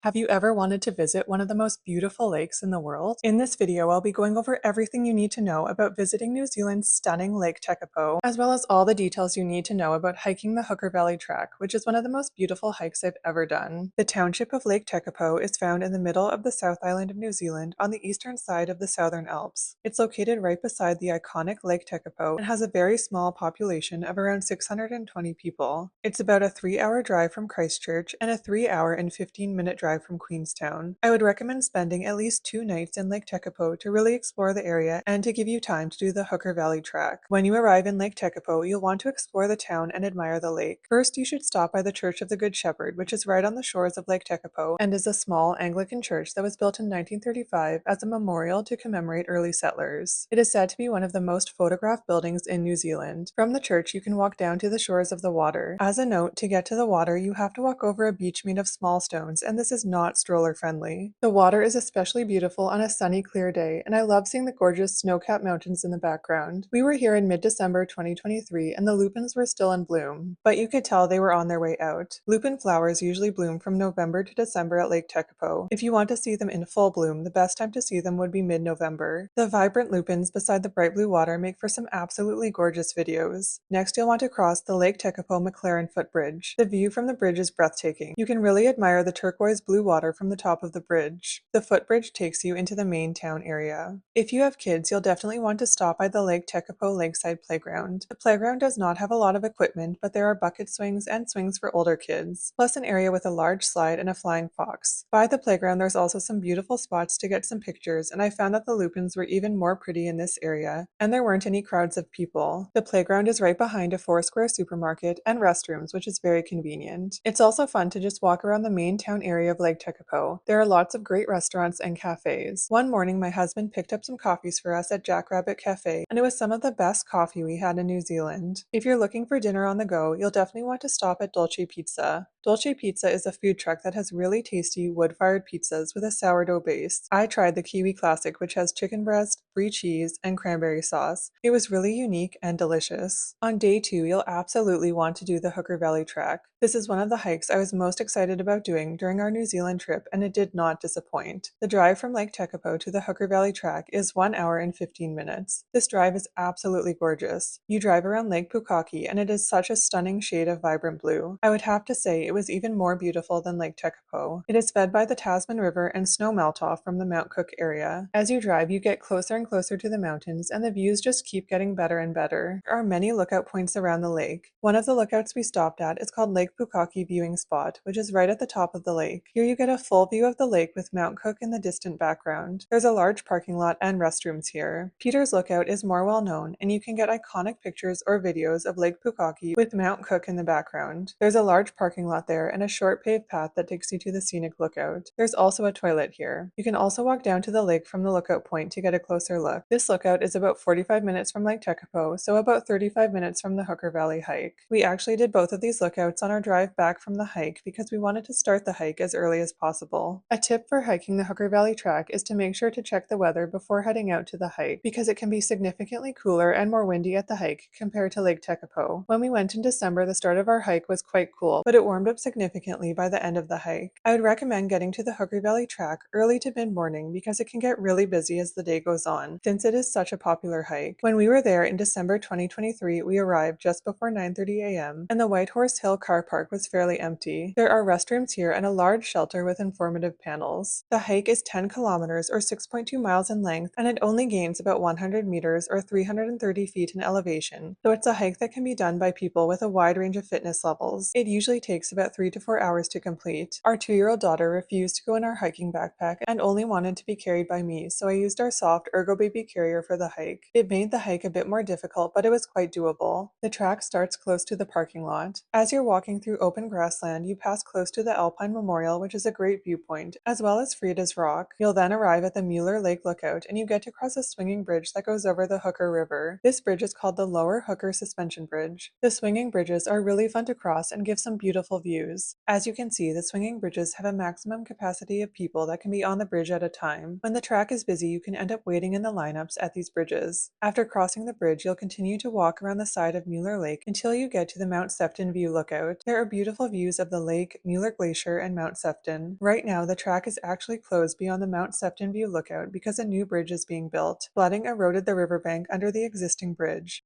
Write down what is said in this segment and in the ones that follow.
Have you ever wanted to visit one of the most beautiful lakes in the world? In this video, I'll be going over everything you need to know about visiting New Zealand's stunning Lake Tekapo, as well as all the details you need to know about hiking the Hooker Valley Track, which is one of the most beautiful hikes I've ever done. The township of Lake Tekapo is found in the middle of the South Island of New Zealand on the eastern side of the Southern Alps. It's located right beside the iconic Lake Tekapo and has a very small population of around 620 people. It's about a 3-hour drive from Christchurch and a 3-hour and 15-minute drive from Queenstown. I would recommend spending at least 2 nights in Lake Tekapo to really explore the area and to give you time to do the Hooker Valley Track. When you arrive in Lake Tekapo, you'll want to explore the town and admire the lake. First, you should stop by the Church of the Good Shepherd, which is right on the shores of Lake Tekapo and is a small Anglican church that was built in 1935 as a memorial to commemorate early settlers. It is said to be one of the most photographed buildings in New Zealand. From the church, you can walk down to the shores of the water. As a note, to get to the water, you have to walk over a beach made of small stones, and this is not stroller friendly. The water is especially beautiful on a sunny, clear day, and I love seeing the gorgeous snow-capped mountains in the background. We were here in mid-December 2023, and the lupins were still in bloom, but you could tell they were on their way out. Lupin flowers usually bloom from November to December at Lake Tekapo. If you want to see them in full bloom, the best time to see them would be mid-November. The vibrant lupins beside the bright blue water make for some absolutely gorgeous videos. Next, you'll want to cross the Lake Tekapo Maclaren Footbridge. The view from the bridge is breathtaking. You can really admire the turquoise blue water from the top of the bridge. The footbridge takes you into the main town area. If you have kids, you'll definitely want to stop by the Lake Tekapo Lakeside playground. The playground does not have a lot of equipment, but there are bucket swings and swings for older kids, plus an area with a large slide and a flying fox. By the playground, there's also some beautiful spots to get some pictures, and I found that the lupins were even more pretty in this area, and there weren't any crowds of people. The playground is right behind a 4-square supermarket and restrooms, which is very convenient. It's also fun to just walk around the main town area of Lake Tekapo. There are lots of great restaurants and cafes. One morning, my husband picked up some coffees for us at Jackrabbit Cafe, and it was some of the best coffee we had in New Zealand. If you're looking for dinner on the go, you'll definitely want to stop at Dolce Pizza. Dolce Pizza is a food truck that has really tasty wood-fired pizzas with a sourdough base. I tried the Kiwi Classic, which has chicken breast, brie cheese, and cranberry sauce. It was really unique and delicious. On day 2, you'll absolutely want to do the Hooker Valley Track. This is one of the hikes I was most excited about doing during our New Zealand trip, and it did not disappoint. The drive from Lake Tekapo to the Hooker Valley Track is 1 hour and 15 minutes. This drive is absolutely gorgeous. You drive around Lake Pukaki, and it is such a stunning shade of vibrant blue. I would have to say it was even more beautiful than Lake Tekapo. It is fed by the Tasman River and snow melt-off from the Mount Cook area. As you drive, you get closer and closer to the mountains, and the views just keep getting better and better. There are many lookout points around the lake. One of the lookouts we stopped at is called Lake Pukaki Viewing Spot, which is right at the top of the lake. Here you get a full view of the lake with Mount Cook in the distant background. There's a large parking lot and restrooms here. Peter's Lookout is more well known, and you can get iconic pictures or videos of Lake Pukaki with Mount Cook in the background. There's a large parking lot there and a short paved path that takes you to the scenic lookout. There's also a toilet here. You can also walk down to the lake from the lookout point to get a closer look. This lookout is about 45 minutes from Lake Tekapo, so about 35 minutes from the Hooker Valley hike. We actually did both of these lookouts on our drive back from the hike because we wanted to start the hike as early as possible. A tip for hiking the Hooker Valley Track is to make sure to check the weather before heading out to the hike because it can be significantly cooler and more windy at the hike compared to Lake Tekapo. When we went in December, the start of our hike was quite cool, but it warmed up significantly by the end of the hike. I would recommend getting to the Hooker Valley Track early to mid-morning because it can get really busy as the day goes on, since it is such a popular hike. When we were there in December 2023, we arrived just before 9:30 a.m., and the White Horse Hill car park was fairly empty. There are restrooms here and a large shelter with informative panels. The hike is 10 kilometers or 6.2 miles in length, and it only gains about 100 meters or 330 feet in elevation, so it's a hike that can be done by people with a wide range of fitness levels. It usually takes about 3 to 4 hours to complete. Our 2-year-old daughter refused to go in our hiking backpack and only wanted to be carried by me, so I used our soft Ergo Baby carrier for the hike. It made the hike a bit more difficult, but it was quite doable. The track starts close to the parking lot. As you're walking through open grassland, you pass close to the Alpine Memorial, which is a great viewpoint, as well as Frida's Rock. You'll then arrive at the Mueller Lake Lookout, and you get to cross a swinging bridge that goes over the Hooker River. This bridge is called the Lower Hooker Suspension Bridge. The swinging bridges are really fun to cross and give some beautiful views views. As you can see, the swinging bridges have a maximum capacity of people that can be on the bridge at a time. When the track is busy, you can end up waiting in the lineups at these bridges. After crossing the bridge, you'll continue to walk around the side of Mueller Lake until you get to the Mount Sefton View Lookout. There are beautiful views of the lake, Mueller Glacier, and Mount Sefton. Right now, the track is actually closed beyond the Mount Sefton View Lookout because a new bridge is being built. Flooding eroded the riverbank under the existing bridge.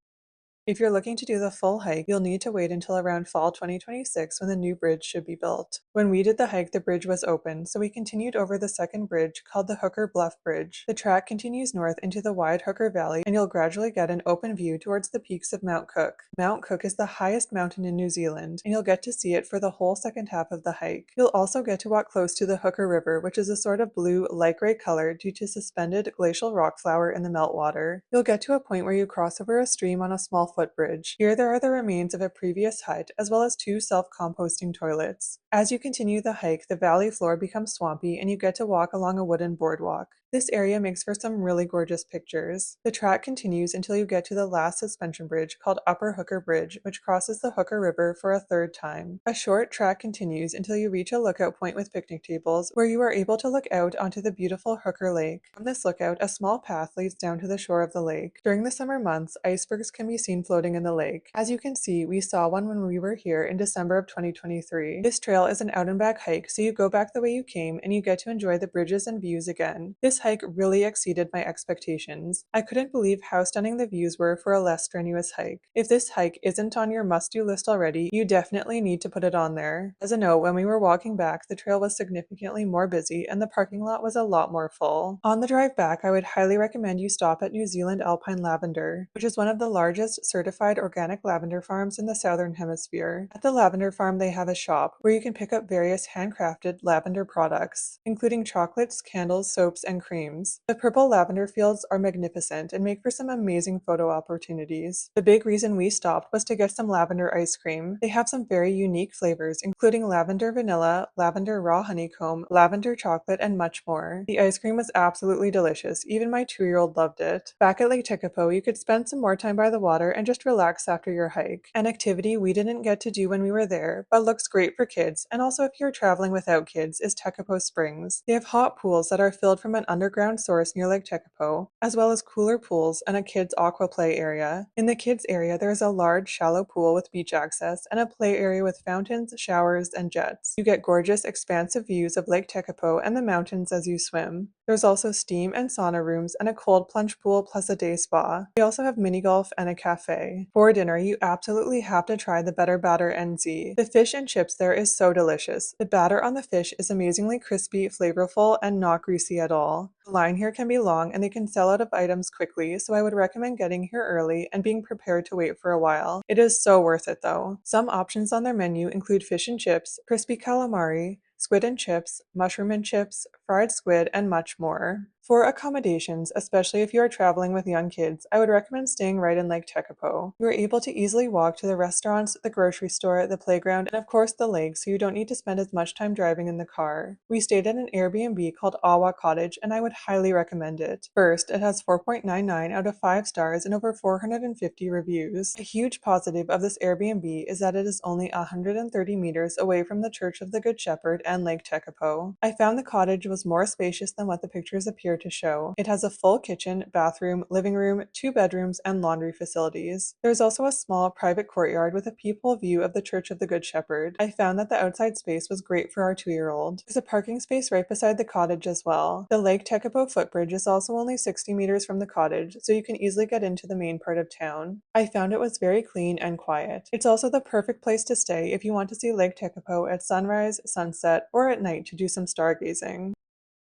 If you're looking to do the full hike, you'll need to wait until around fall 2026 when the new bridge should be built. When we did the hike, the bridge was open, so we continued over the second bridge called the Hooker Bluff Bridge. The track continues north into the wide Hooker Valley, and you'll gradually get an open view towards the peaks of Mount Cook. Mount Cook is the highest mountain in New Zealand, and you'll get to see it for the whole second half of the hike. You'll also get to walk close to the Hooker River, which is a sort of blue, light gray color due to suspended glacial rock flour in the meltwater. You'll get to a point where you cross over a stream on a small footbridge. Here there are the remains of a previous hut, as well as 2 self-composting toilets. As you continue the hike, the valley floor becomes swampy and you get to walk along a wooden boardwalk. This area makes for some really gorgeous pictures. The track continues until you get to the last suspension bridge called Upper Hooker Bridge, which crosses the Hooker River for a third time. A short track continues until you reach a lookout point with picnic tables, where you are able to look out onto the beautiful Hooker Lake. From this lookout, a small path leads down to the shore of the lake. During the summer months, icebergs can be seen floating in the lake. As you can see, we saw one when we were here in December of 2023. This trail is an out and back hike, so you go back the way you came and you get to enjoy the bridges and views again. This hike really exceeded my expectations. I couldn't believe how stunning the views were for a less strenuous hike. If this hike isn't on your must-do list already, you definitely need to put it on there. As a note, when we were walking back, the trail was significantly more busy and the parking lot was a lot more full. On the drive back, I would highly recommend you stop at New Zealand Alpine Lavendar, which is one of the largest certified organic lavender farms in the Southern Hemisphere. At the lavender farm, they have a shop where you can pick up various handcrafted lavender products, including chocolates, candles, soaps, and creams. The purple lavender fields are magnificent and make for some amazing photo opportunities. The big reason we stopped was to get some lavender ice cream. They have some very unique flavors, including lavender vanilla, lavender raw honeycomb, lavender chocolate, and much more. The ice cream was absolutely delicious. Even my 2-year-old loved it. Back at Lake Tekapo, you could spend some more time by the water and just relax after your hike. An activity we didn't get to do when we were there, but looks great for kids, and also if you're traveling without kids, is Tekapo Springs. They have hot pools that are filled from an underground source near Lake Tekapo, as well as cooler pools and a kids' aqua play area. In the kids area, there is a large, shallow pool with beach access and a play area with fountains, showers, and jets. You get gorgeous, expansive views of Lake Tekapo and the mountains as you swim. There's also steam and sauna rooms and a cold plunge pool plus a day spa. We also have mini golf and a cafe. For dinner, you absolutely have to try the Better Batter NZ. The fish and chips there is so delicious. The batter on the fish is amazingly crispy, flavorful, and not greasy at all. The line here can be long and they can sell out of items quickly, so I would recommend getting here early and being prepared to wait for a while. It is so worth it though. Some options on their menu include fish and chips, crispy calamari, squid and chips, mushroom and chips, fried squid, and much more. For accommodations, especially if you are traveling with young kids, I would recommend staying right in Lake Tekapo. You are able to easily walk to the restaurants, the grocery store, the playground, and of course the lake, so you don't need to spend as much time driving in the car. We stayed at an Airbnb called Awa Cottage, and I would highly recommend it. First, it has 4.99 out of 5 stars and over 450 reviews. A huge positive of this Airbnb is that it is only 130 meters away from the Church of the Good Shepherd and Lake Tekapo. I found the cottage was more spacious than what the pictures appear to show. It has a full kitchen, bathroom, living room, 2 bedrooms, and laundry facilities. There's also a small private courtyard with a peephole view of the Church of the Good Shepherd. I found that the outside space was great for our 2-year-old. There's a parking space right beside the cottage as well. The Lake Tekapo Footbridge is also only 60 meters from the cottage, so you can easily get into the main part of town. I found it was very clean and quiet. It's also the perfect place to stay if you want to see Lake Tekapo at sunrise, sunset, or at night to do some stargazing.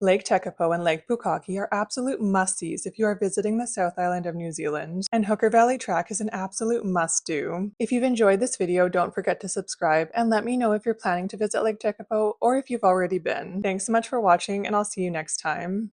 Lake Tekapo and Lake Pukaki are absolute must-sees if you are visiting the South Island of New Zealand, and Hooker Valley Track is an absolute must-do. If you've enjoyed this video, don't forget to subscribe and let me know if you're planning to visit Lake Tekapo or if you've already been. Thanks so much for watching, and I'll see you next time.